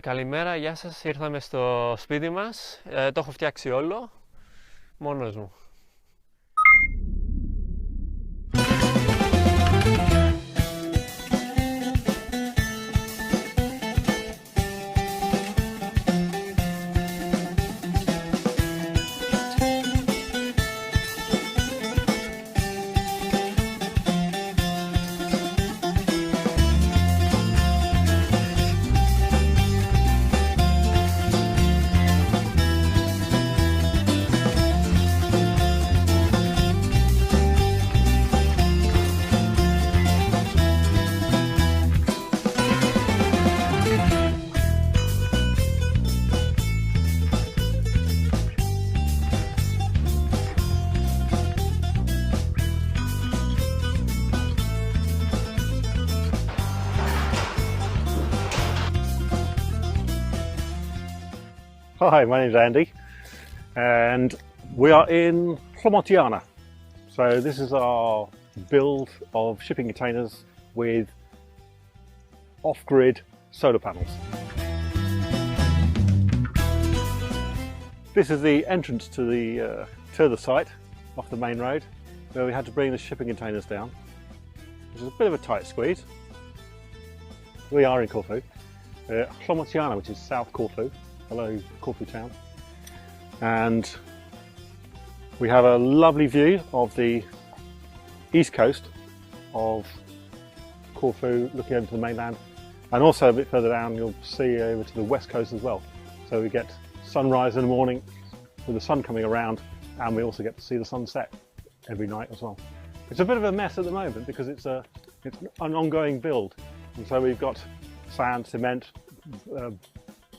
Καλημέρα, γεια σας. Ήρθαμε στο σπίτι μας. Το έχω φτιάξει όλο, μόνος μου. Hi, my name's Andy and we are in Clomontiana. So this is our build of shipping containers with off-grid solar panels. This is the entrance to the site off the main road where we had to bring the shipping containers down, which is a bit of a tight squeeze. We are in Corfu, Clomontiana, which is South Corfu, below Corfu town, and we have a lovely view of the east coast of Corfu looking over to the mainland, and also a bit further down you'll see over to the west coast as well. So we get sunrise in the morning with the sun coming around, and we also get to see the sunset every night as well. It's a bit of a mess at the moment because it's an ongoing build, and so we've got sand, cement,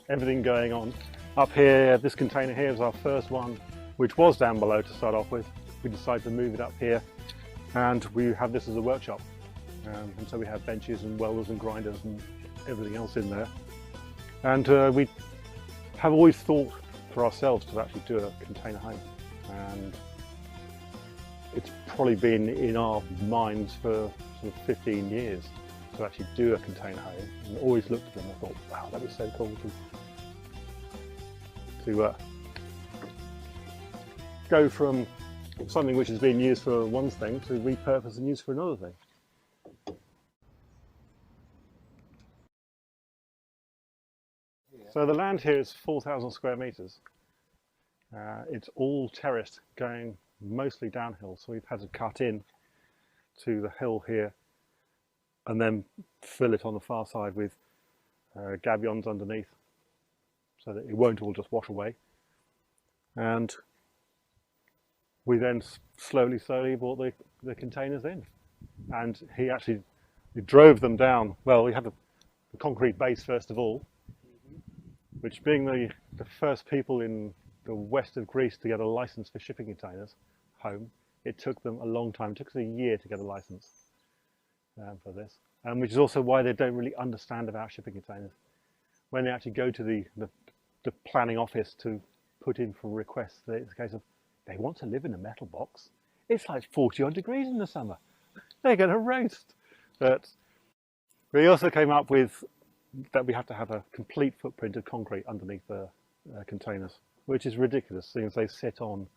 everything going on. Up here, this container here is our first one, which was down below to start off with. We decided to move it up here, and we have this as a workshop. And so we have benches and welders and grinders and everything else in there. And we have always thought for ourselves to actually do a container home. And it's probably been in our minds for sort of 15 years to actually do a container home, and always looked at them and thought, wow, that'd be so cool to go from something which has been used for one thing to repurpose and use for another thing. So the land here is 4,000 square meters. It's all terraced, going mostly downhill, so we've had to cut in to the hill here and then fill it on the far side with gabions underneath, so that it won't all just wash away. And we then slowly brought the containers in, and he drove them down. Well, we had the concrete base first of all, which, being the first people in the west of Greece to get a license for shipping containers home, it took them a long time. It took us a year to get a license for this, and which is also why they don't really understand about shipping containers. When they actually go to the planning office to put in for requests, it's a case of they want to live in a metal box. It's like 40 odd degrees in the summer. They're going to roast. But we also came up with that we have to have a complete footprint of concrete underneath the containers, which is ridiculous, seeing as they sit on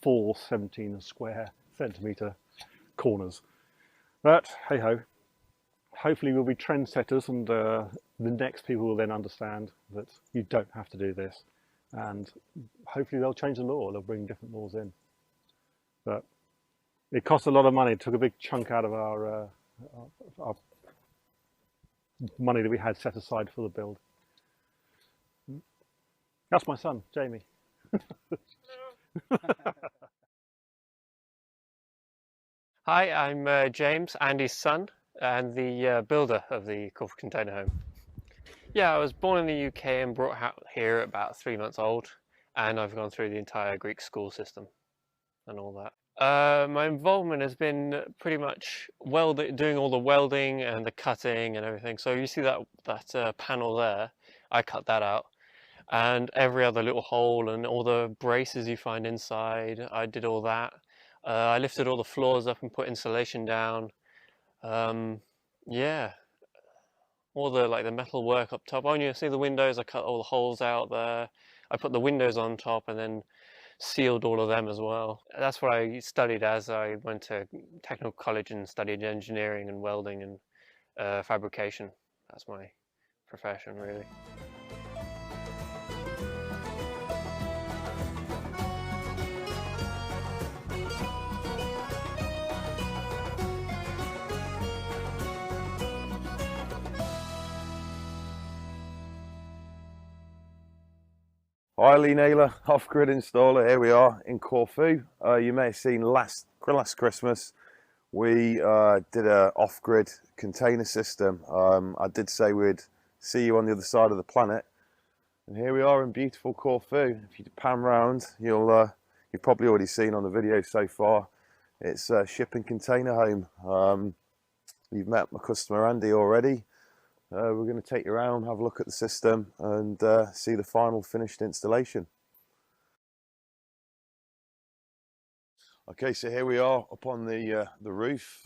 4 17 square centimetre corners. But hey ho, hopefully we'll be trendsetters, and the next people will then understand that you don't have to do this, and hopefully they'll change the law, they'll bring different laws in. But it cost a lot of money. It took a big chunk out of our money that we had set aside for the build. That's my son, Jamie. Hi, I'm James, Andy's son, and the builder of the Corfu container home. Yeah, I was born in the UK and brought out here at about 3 months old, and I've gone through the entire Greek school system and all that. My involvement has been pretty much doing all the welding and the cutting and everything. So you see that panel there, I cut that out, and every other little hole and all the braces you find inside, I did all that. I lifted all the floors up and put insulation down. Yeah, all the the metal work up top. Oh, and you see the windows, I cut all the holes out there. I put the windows on top and then sealed all of them as well. That's what I studied as I went to technical college and studied engineering and welding and fabrication. That's my profession, really. Hi, Lee Naylor, off-grid installer. Here we are in Corfu. You may have seen last Christmas we did a off-grid container system. I did say we'd see you on the other side of the planet, and here we are in beautiful Corfu. If you pan round, you've probably already seen on the video so far. It's a shipping container home. You've met my customer Andy already. We're going to take you around, have a look at the system and see the final finished installation. Okay, so here we are up on the roof.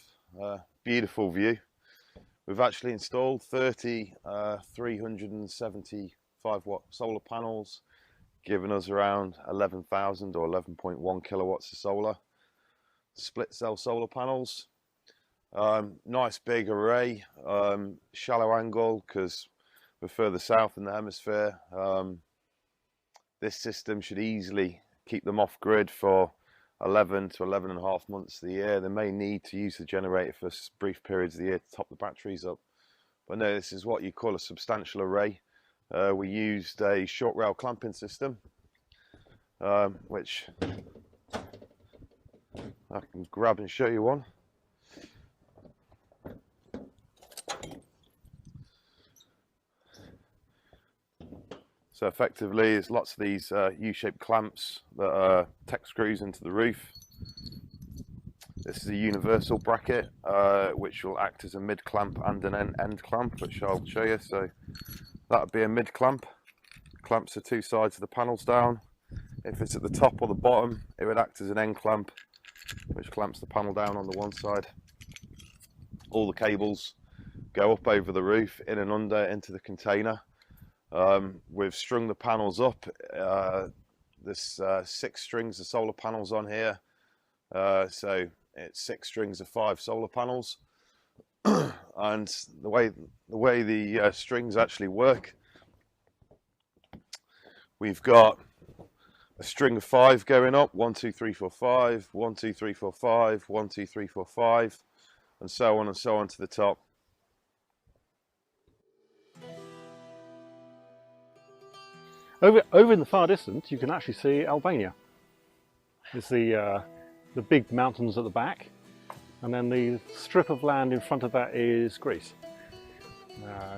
Beautiful view. We've actually installed 30 375 watt solar panels, giving us around 11,000 or 11.1 kilowatts of solar. Split cell solar panels. Nice big array, shallow angle because we're further south in the hemisphere. This system should easily keep them off grid for 11 to 11.5 months of the year. They may need to use the generator for brief periods of the year to top the batteries up. But no, this is what you call a substantial array. We used a short rail clamping system, which I can grab and show you one. So effectively, there's lots of these U-shaped clamps that are tech screws into the roof. This is a universal bracket, which will act as a mid clamp and an end clamp, which I'll show you. So that would be a mid clamp. Clamps the two sides of the panels down. If it's at the top or the bottom, it would act as an end clamp, which clamps the panel down on the one side. All the cables go up over the roof, in and under, into the container. We've strung the panels up. There's 6 strings of solar panels on here, so it's 6 strings of 5 solar panels. And the way the strings actually work, we've got a string of 5 going up, 1 2 3 4 5, 1 2 3 4 5, 1 2 3 4 5, and so on to the top. Over in the far distance, you can actually see Albania. It's the big mountains at the back, and then the strip of land in front of that is Greece.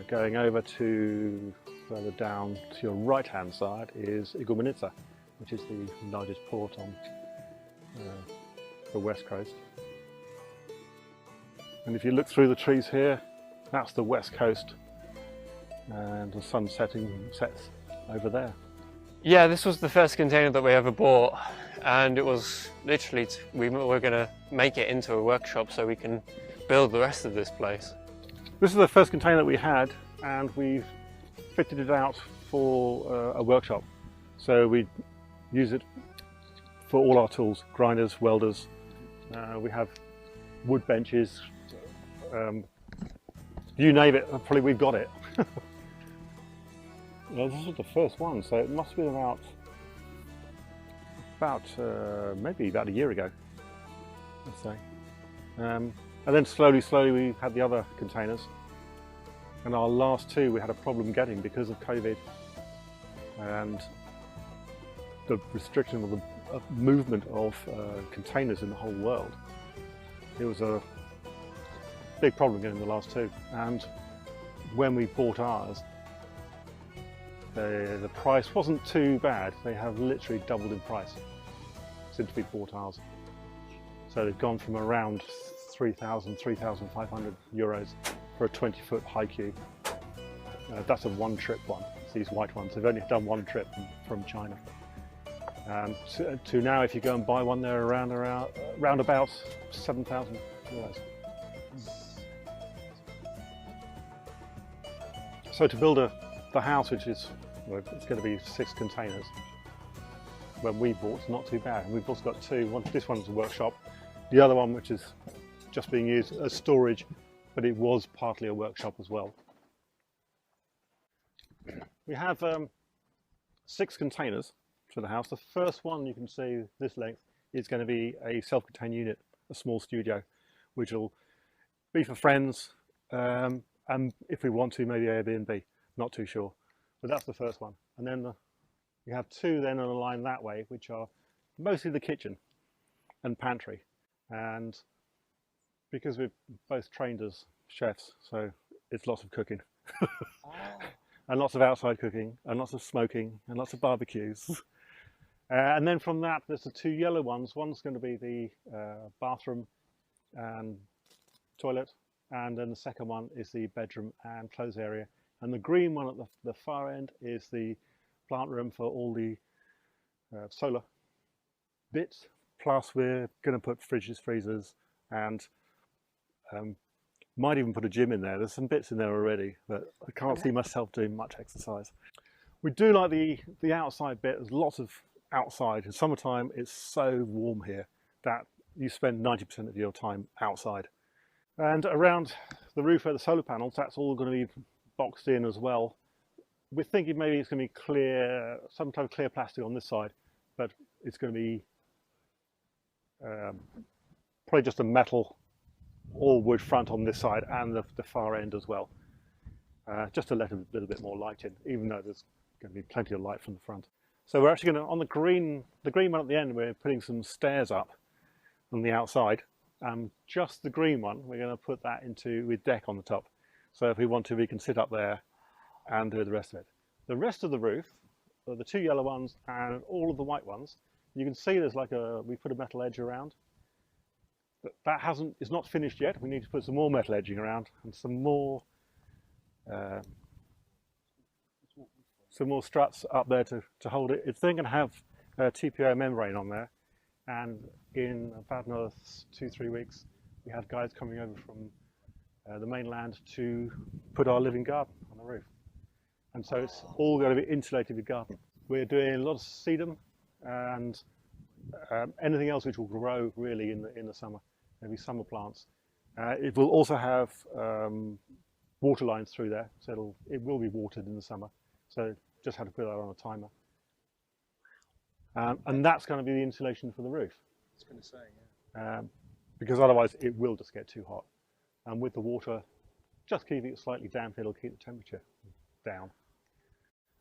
Going over to further down to your right-hand side is Igoumenitsa, which is the largest port on the west coast. And if you look through the trees here, that's the west coast, and the sun sets over there. Yeah, this was the first container that we ever bought, and it was literally we were going to make it into a workshop so we can build the rest of this place. This is the first container that we had, and we've fitted it out for a workshop. So we use it for all our tools: grinders, welders. We have wood benches. You name it, probably we've got it. Well, this was the first one, so it must have been maybe about a year ago, let's say. And then slowly we had the other containers, and our last 2 we had a problem getting because of COVID and the restriction of the movement of containers in the whole world. It was a big problem getting the last 2, and when we bought ours, the price wasn't too bad. They have literally doubled in price since we bought ours. So they've gone from around 3,000, 3,500 euros for a 20-foot high cube. That's a one-trip one. It's these white ones. They've only done one trip from China. To now, if you go and buy one, they're around about 7,000 euros. So to build the house, which is, well, it's going to be 6 containers, when we bought, it's not too bad. And we've also got 2. This one's a workshop, the other one which is just being used as storage, but it was partly a workshop as well. We have 6 containers for the house. The first one, you can see this length, is going to be a self-contained unit, a small studio, which will be for friends, and if we want to, maybe Airbnb, not too sure. But that's the first one. And then we have 2 then on a line that way, which are mostly the kitchen and pantry. And because we're both trained as chefs, so it's lots of cooking. And lots of outside cooking, and lots of smoking, and lots of barbecues. And then from that, there's the 2 yellow ones. One's going to be the bathroom and toilet, and then the second one is the bedroom and clothes area. And the green one at the far end is the plant room for all the solar bits. Plus we're going to put fridges, freezers, and might even put a gym in there. There's some bits in there already, but I can't see myself doing much exercise. We do like the outside bit. There's lots of outside. In summertime, it's so warm here that you spend 90% of your time outside. And around the roof where the solar panels, that's all going to be boxed in as well. We're thinking maybe it's going to be clear, some type of clear plastic on this side, but it's going to be probably just a metal all wood front on this side and the far end as well, just to let a little bit more light in, even though there's going to be plenty of light from the front. So we're actually going to, on the green one at the end, we're putting some stairs up on the outside. Just the green one, we're going to put that into with deck on the top. So if we want to, we can sit up there and do the rest of it. The rest of the roof, the 2 yellow ones and all of the white ones, you can see there's like we put a metal edge around. But that is not finished yet. We need to put some more metal edging around and some more struts up there to hold it. It's then going to have a TPO membrane on there, and in about another 2-3 weeks we have guys coming over from the mainland to put our living garden on the roof, and so it's all going to be insulated with garden. We're doing a lot of sedum and anything else which will grow really in the summer, maybe summer plants. It will also have water lines through there, so it will be watered in the summer. So just had to put that on a timer. And that's going to be the insulation for the roof. I was going to say, yeah. Because otherwise it will just get too hot. And with the water, just keeping it slightly damp, it'll keep the temperature down.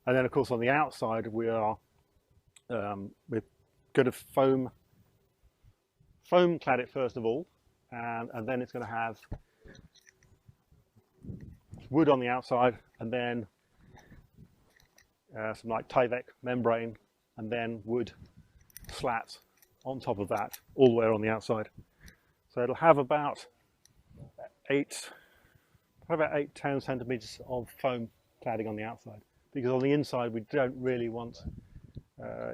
And then of course on the outside we're going to foam clad it first of all, and then it's going to have wood on the outside, and then some like Tyvek membrane, and then wood slats on top of that, all the way on the outside. So it'll have about 8-10 centimeters of foam cladding on the outside, because on the inside we don't really want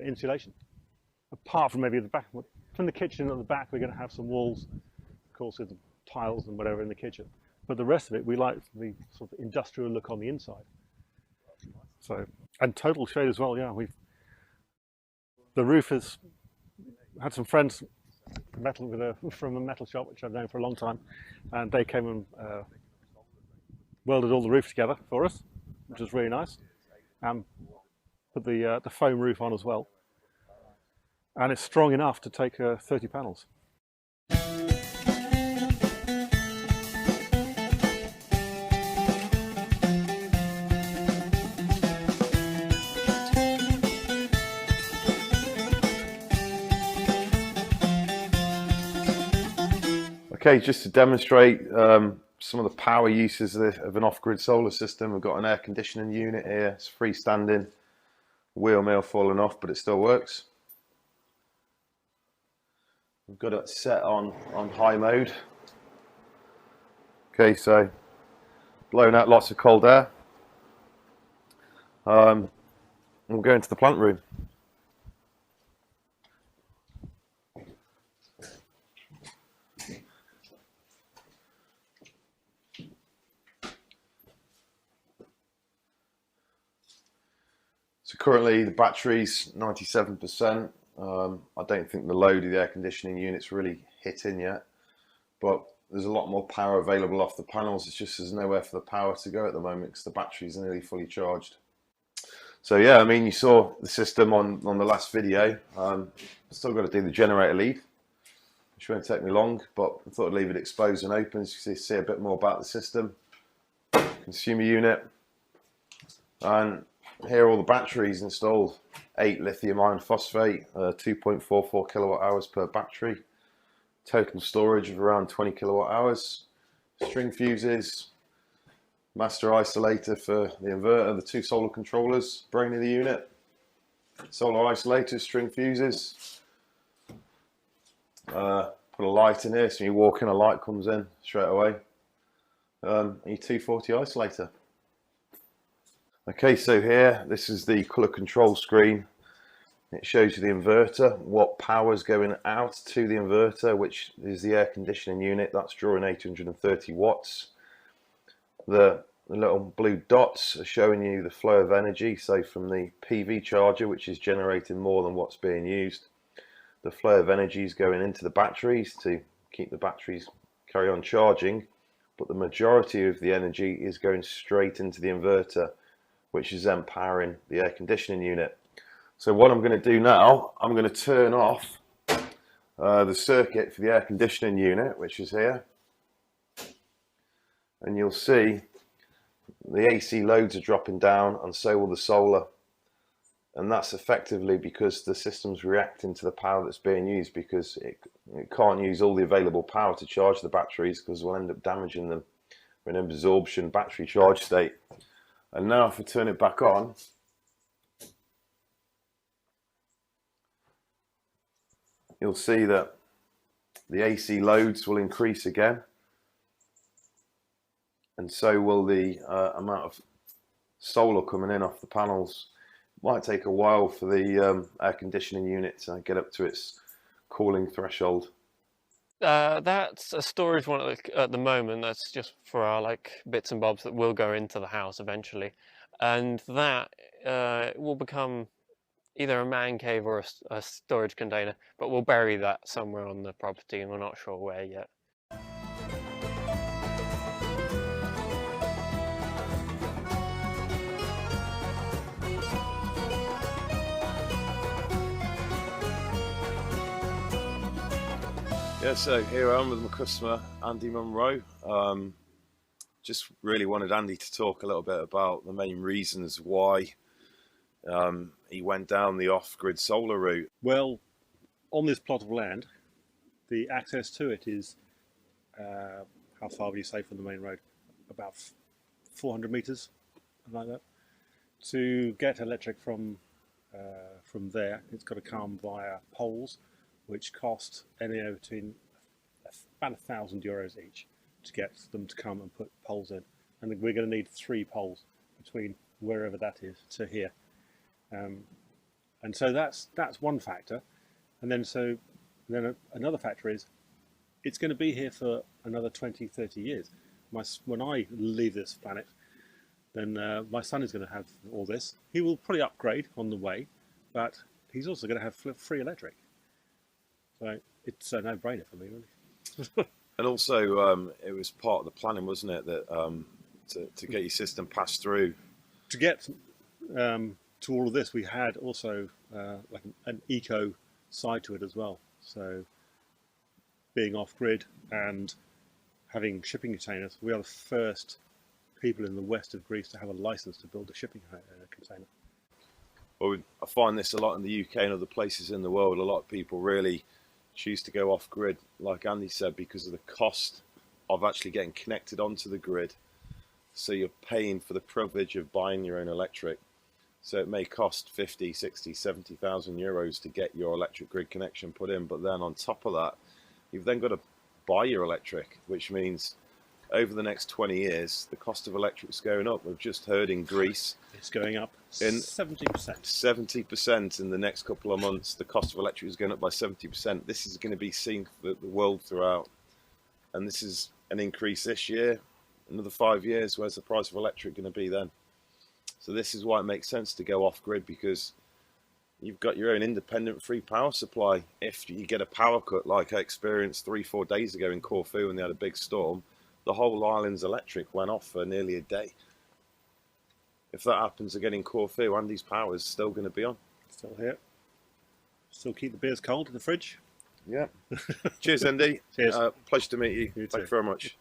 insulation. Apart from maybe the back, from the kitchen at the back, we're going to have some walls, of course, with tiles and whatever in the kitchen. But the rest of it, we like the sort of industrial look on the inside. So, and total shade as well. Yeah, the roof has had some friends from a metal shop which I've known for a long time, and they came and welded all the roof together for us, which was really nice, and put the foam roof on as well. And it's strong enough to take 30 panels. Okay, just to demonstrate some of the power uses of an off-grid solar system, we've got an air conditioning unit here. It's freestanding, wheel may have fallen off, but it still works. We've got it set on high mode. Okay, so blowing out lots of cold air. We'll go into the plant room. So currently the battery's 97%. I don't think the load of the air conditioning unit's really hitting yet, but there's a lot more power available off the panels. It's just there's nowhere for the power to go at the moment because the battery's nearly fully charged. So yeah, I mean, you saw the system on the last video. I've still got to do the generator lead, which won't take me long, but I thought I'd leave it exposed and open so you can see a bit more about the system. Consumer unit, and here are all the batteries installed. 8 lithium iron phosphate, 2.44 kilowatt hours per battery. Total storage of around 20 kilowatt hours. String fuses, master isolator for the inverter, the 2 solar controllers, brain of the unit, solar isolators, string fuses. Put a light in here, so you walk in, a light comes in straight away. And your 240 isolator. Okay, so here, this is the colour control screen. It shows you the inverter, what power's going out to the inverter, which is the air conditioning unit. That's drawing 830 watts. The little blue dots are showing you the flow of energy, so from the PV charger, which is generating more than what's being used. The flow of energy is going into the batteries to keep the batteries carry on charging, but the majority of the energy is going straight into the inverter, which is then powering the air conditioning unit. So what I'm going to do now, I'm going to turn off the circuit for the air conditioning unit, which is here, and you'll see the AC loads are dropping down, and so will the solar, and that's effectively because the system's reacting to the power that's being used, because it can't use all the available power to charge the batteries, because we'll end up damaging them in an absorption battery charge state. And now if we turn it back on, you'll see that the AC loads will increase again, and so will the amount of solar coming in off the panels. It might take a while for the air conditioning unit to get up to its cooling threshold. That's a storage one at the moment. That's just for our like bits and bobs that will go into the house eventually, and that will become either a man cave or a storage container, but we'll bury that somewhere on the property and we're not sure where yet. Yeah, so here I am with my customer, Andy Munro. Just really wanted Andy to talk a little bit about the main reasons why he went down the off-grid solar route. Well, on this plot of land, the access to it is, how far would you say from the main road? About 400 metres, something like that. To get electric from there, it's got to come via poles, which cost anywhere between about €1,000 each to get them to come and put poles in. And we're going to need 3 poles between wherever that is to here. And so that's one factor. And then another factor is it's going to be here for another 20, 30 years. When I leave this planet, then my son is going to have all this. He will probably upgrade on the way, but he's also going to have free electric. So it's a no-brainer for me, really. And also, it was part of the planning, wasn't it, that to get your system passed through? To get to all of this, we had also like an eco side to it as well. So being off-grid and having shipping containers, we are the first people in the west of Greece to have a license to build a shipping container. Well, I find this a lot in the UK and other places in the world. A lot of people really choose to go off grid, like Andy said, because of the cost of actually getting connected onto the grid. So you're paying for the privilege of buying your own electric. So it may cost 50, 60, 70,000 euros to get your electric grid connection put in. But then on top of that, you've then got to buy your electric, which means over the next 20 years, the cost of electric is going up. We've just heard in Greece, it's going up 70%. 70% in the next couple of months. The cost of electric is going up by 70%. This is going to be seen for the world throughout. And this is an increase this year. Another 5 years, where's the price of electric going to be then? So this is why it makes sense to go off grid, because you've got your own independent free power supply. If you get a power cut like I experienced 3-4 days ago in Corfu when they had a big storm, the whole island's electric went off for nearly a day. If that happens again in Corfu, Andy's power is still going to be on. Still here. Still keep the beers cold in the fridge. Yeah. Cheers, Andy. Cheers. Pleasure to meet you. You Thank you too. very much.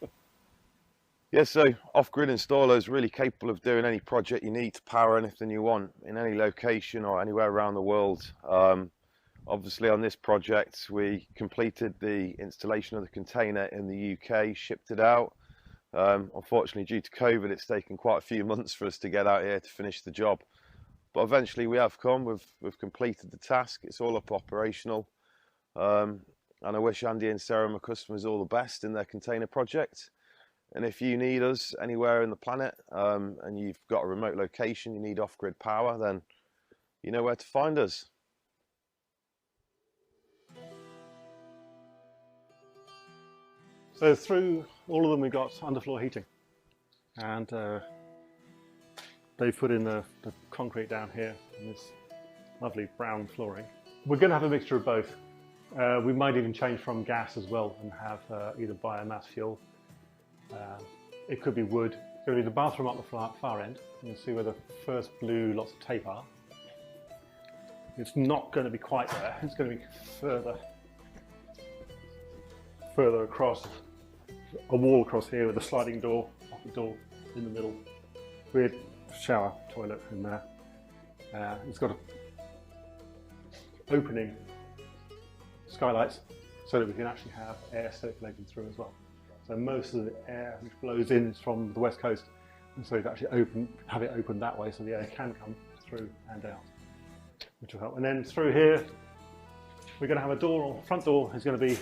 Yeah, so off-grid installer is really capable of doing any project you need to power anything you want in any location or anywhere around the world. Obviously on this project we completed the installation of the container in the UK, shipped it out. Unfortunately due to COVID it's taken quite a few months for us to get out here to finish the job. But eventually we have come, we've completed the task, it's all up operational. And I wish Andy and Sarah, my customers, all the best in their container project. And if you need us anywhere in the planet and you've got a remote location, you need off-grid power, then you know where to find us. So through all of them we've got underfloor heating, and they've put in the concrete down here and this lovely brown flooring. We're going to have a mixture of both. We might even change from gas as well and have either biomass fuel. It could be wood. It's going to be the bathroom up the far end. You can see where the first blue lots of tape are. It's not going to be quite there. It's going to be further across, a wall across here with a sliding door, up the door in the middle, with shower, toilet in there. It's got an opening skylights so that we can actually have air circulating through as well. So most of the air which blows in is from the west coast, and so we've actually have it open that way so the air can come through and out, which will help. And then through here we're going to have a door, or front door is going to be,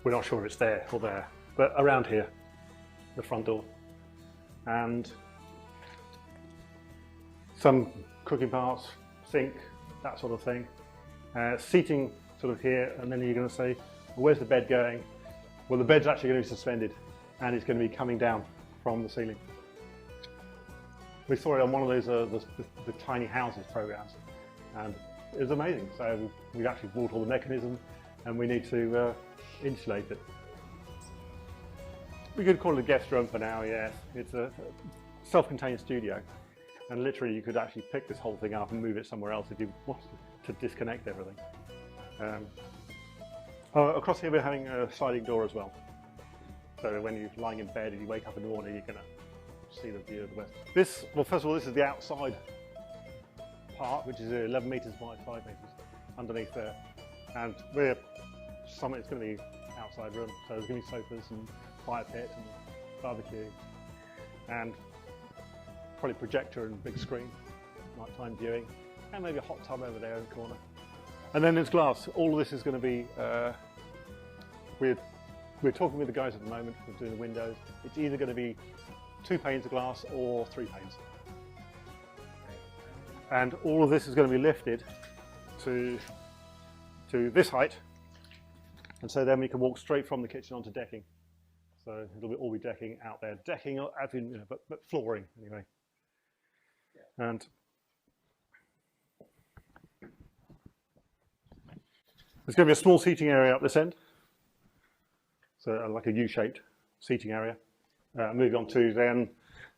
we're not sure if it's there or there, but around here, the front door, and some cooking parts, sink, that sort of thing. Seating sort of here, and then you're going to say, well, where's the bed going? Well, the bed's actually going to be suspended and it's going to be coming down from the ceiling. We saw it on one of those the tiny houses programs, and it was amazing. So we actually bought all the mechanism and we need to insulate it. We could call it a guest room for now, yes. It's a self-contained studio, and literally you could actually pick this whole thing up and move it somewhere else if you wanted to disconnect everything. Across here we're having a sliding door as well, so when you're lying in bed and you wake up in the morning you're going to see the view of the west. This, well, first of all, this is the outside part, which is 11 metres by 5 metres underneath there, and it's going to be outside room, so there's going to be sofas and fire pit and barbecue and probably projector and big screen, nighttime viewing, and maybe a hot tub over there in the corner. And then there's glass. All of this is going to be, we're talking with the guys at the moment for doing the windows. It's either going to be 2 panes of glass or 3 panes. And all of this is going to be lifted to this height. And so then we can walk straight from the kitchen onto decking. So it'll all be decking out there. Decking, as in, you know, but flooring anyway. And there's going to be a small seating area up this end, so like a U-shaped seating area. Moving on to then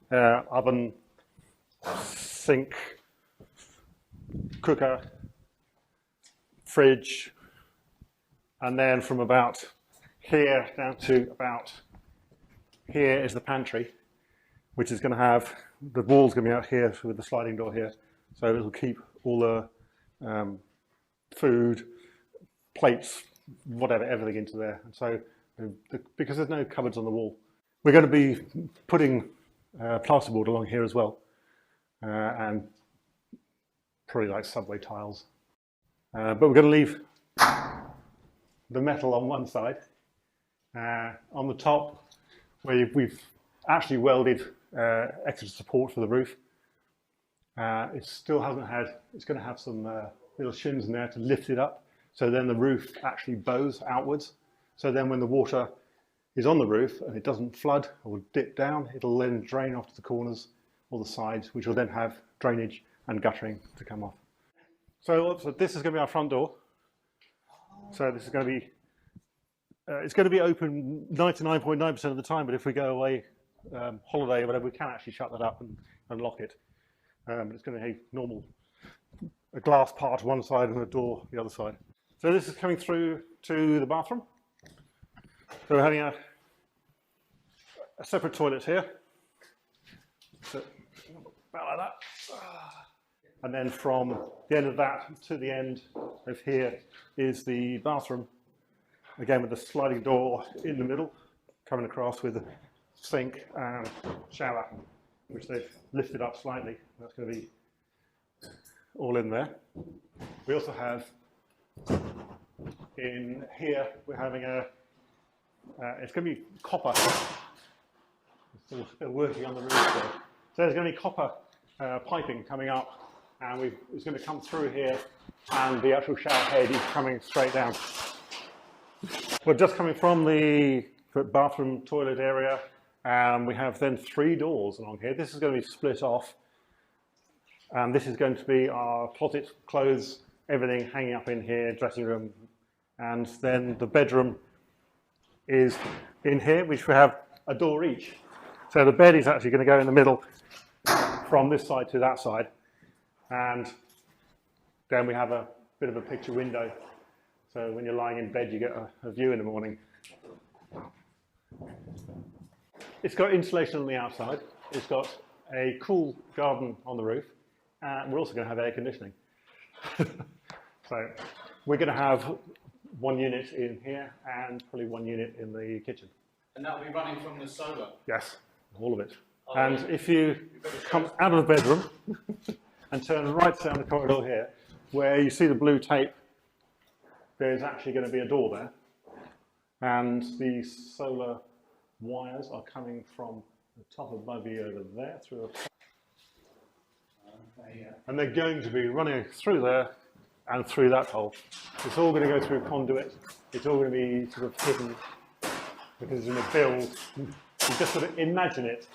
oven, sink, cooker, fridge, and then from about here down to about here is the pantry, which is going to have, the wall's going to be out here with the sliding door here, so it'll keep all the food, plates, whatever, everything into there. And so because there's no cupboards on the wall, we're going to be putting plasterboard along here as well, and probably like subway tiles, but we're going to leave the metal on one side. On the top, where we've actually welded extra support for the roof, it still hasn't had, it's going to have some little shims in there to lift it up, so then the roof actually bows outwards, so then when the water is on the roof and it doesn't flood or dip down, it'll then drain off to the corners all the sides, which will then have drainage and guttering to come off. So this is going to be our front door. So this is going to be, it's going to be open 99.9% of the time, but if we go away, holiday or whatever, we can actually shut that up and lock it. But it's going to have normal, a glass part one side and a door the other side. So this is coming through to the bathroom. So we're having a separate toilet here. So about like that. And then from the end of that to the end of here is the bathroom. Again with the sliding door in the middle, coming across with a sink and shower, which they've lifted up slightly. That's going to be all in there. We also have in here, we're having a, it's going to be copper. Still working on the roof there. So there's going to be copper piping coming up, and it's going to come through here, and the actual shower head is coming straight down. We're just coming from the bathroom toilet area, and we have then 3 doors along here. This is going to be split off, and this is going to be our closet, clothes, everything hanging up in here, dressing room, and then the bedroom is in here, which we have a door each. So the bed is actually going to go in the middle from this side to that side, and then we have a bit of a picture window. So when you're lying in bed, you get a view in the morning. It's got insulation on the outside. It's got a cool garden on the roof, and we're also going to have air conditioning. So we're going to have 1 unit in here and probably 1 unit in the kitchen. And that will be running from the solar? Yes, all of it. Oh, and if you come out of the bedroom and turn right down the corridor here, where you see the blue tape, there's actually going to be a door there. And the solar wires are coming from the top of Buggy over there through and they're going to be running through there and through that hole. It's all going to go through conduit. It's all going to be sort of hidden because it's going to build. You just sort of imagine it.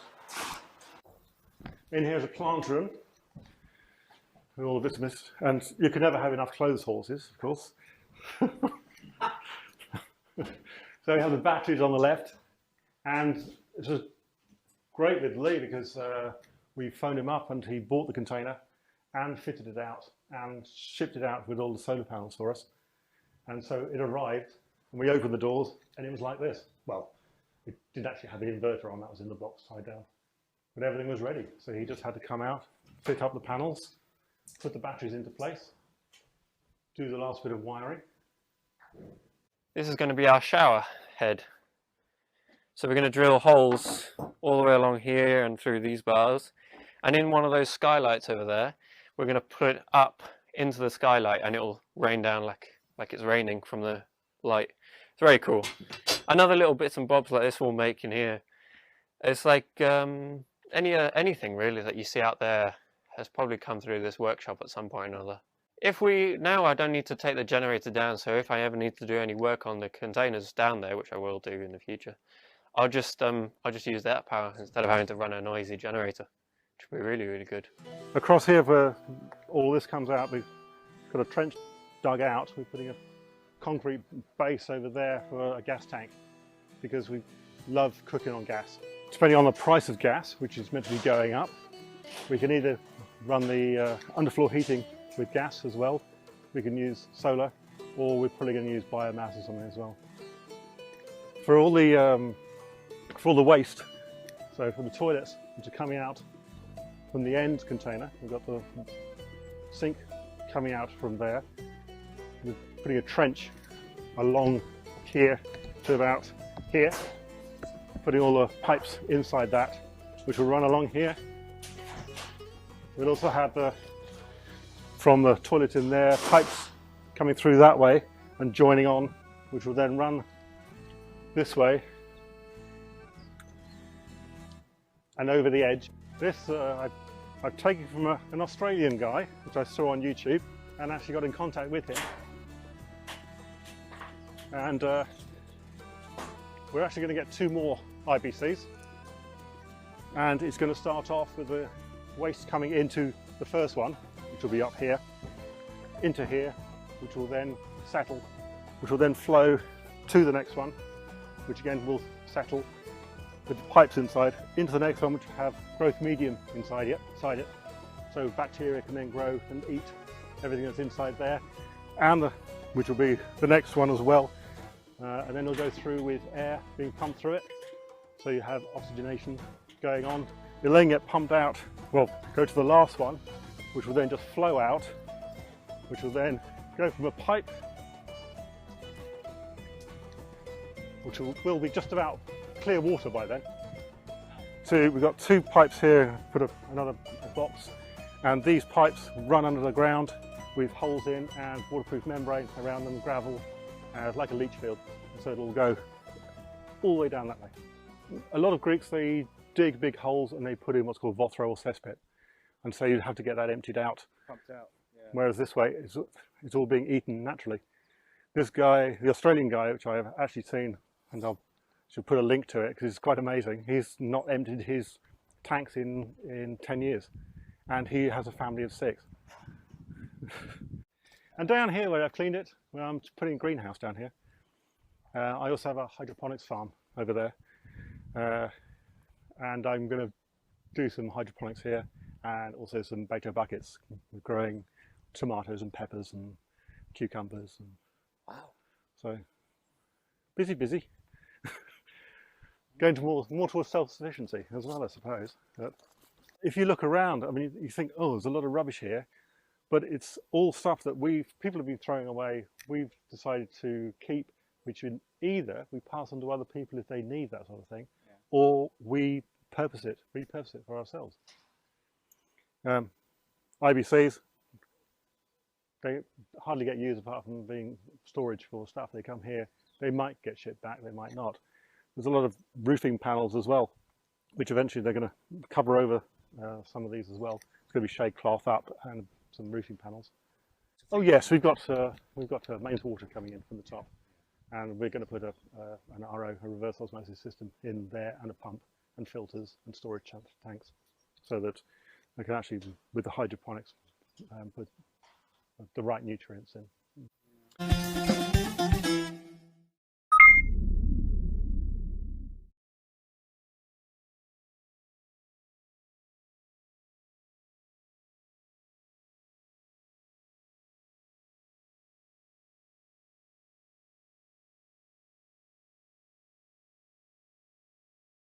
In here is a plant room with all the vitamins, and you can never have enough clothes horses, of course. So we have the batteries on the left, and it was great with Lee because we phoned him up and he bought the container and fitted it out and shipped it out with all the solar panels for us. And so it arrived and we opened the doors and it was like this. Well, it didn't actually have the inverter on, that was in the box tied down. But everything was ready. So he just had to come out, fit up the panels, put the batteries into place, do the last bit of wiring. This is going to be our shower head. So we're going to drill holes all the way along here and through these bars. And in one of those skylights over there, we're going to put it up into the skylight and it'll rain down like it's raining from the light. It's very cool. Another little bits and bobs like this we'll make in here. It's like anything really that you see out there has probably come through this workshop at some point or another. Now I don't need to take the generator down, so if I ever need to do any work on the containers down there, which I will do in the future, I'll just use that power instead of having to run a noisy generator, which would be really, really good. Across here where all this comes out, we've got a trench dug out. We're putting a concrete base over there for a gas tank because we love cooking on gas. Depending on the price of gas, which is meant to be going up, we can either run the underfloor heating with gas as well. We can use solar, or we're probably going to use biomass or something as well. For all the waste, so for the toilets which are coming out from the end container, we've got the sink coming out from there. We're putting a trench along here to about here, putting all the pipes inside that, which will run along here. We'll also have from the toilet in there, pipes coming through that way and joining on, which will then run this way and over the edge. This I've taken from an Australian guy, which I saw on YouTube, and actually got in contact with him. And we're actually going to get 2 more IBCs, and it's going to start off with waste coming into the first one, which will be up here, into here, which will then settle, which will then flow to the next one, which again will settle with the pipes inside, into the next one, which will have growth medium inside it. So bacteria can then grow and eat everything that's inside there, and which will be the next one as well. And then it'll go through with air being pumped through it. So you have oxygenation going on. You're letting it pumped out, well, go to the last one, which will then just flow out, which will then go from a pipe, which will be just about clear water by then. So we've got two pipes here, put another box, and these pipes run under the ground with holes in and waterproof membrane around them, gravel, like a leach field. So it'll go all the way down that way. A lot of Greeks, they dig big holes and they put in what's called vothro or cesspit, and so you'd have to get that emptied out. Pumped out. Yeah. Whereas this way, it's all being eaten naturally. This guy, the Australian guy, which I have actually seen, and I should put a link to it because it's quite amazing. He's not emptied his tanks in 10 years, and he has a family of 6. And down here where I've cleaned it, where I'm putting a greenhouse down here, I also have a hydroponics farm over there, and I'm going to do some hydroponics here and also some Beto buckets. We're growing tomatoes and peppers and cucumbers. And wow! So busy. Going to more towards self-sufficiency as well, I suppose. But if you look around, I mean, you think, oh, there's a lot of rubbish here, but it's all stuff that people have been throwing away. We've decided to keep, which either we pass on to other people if they need that sort of thing, yeah, or we repurpose it for ourselves. IBCs, they hardly get used apart from being storage for stuff. They come here, they might get shipped back, they might not. There's a lot of roofing panels as well, which eventually they're going to cover over some of these as well. It's going to be shade cloth up and some roofing panels. Oh yes, we've got mains water coming in from the top, and we're going to put an RO, a reverse osmosis system, in there, and a pump and filters and storage tanks, so that we can actually, with the hydroponics, put the right nutrients in.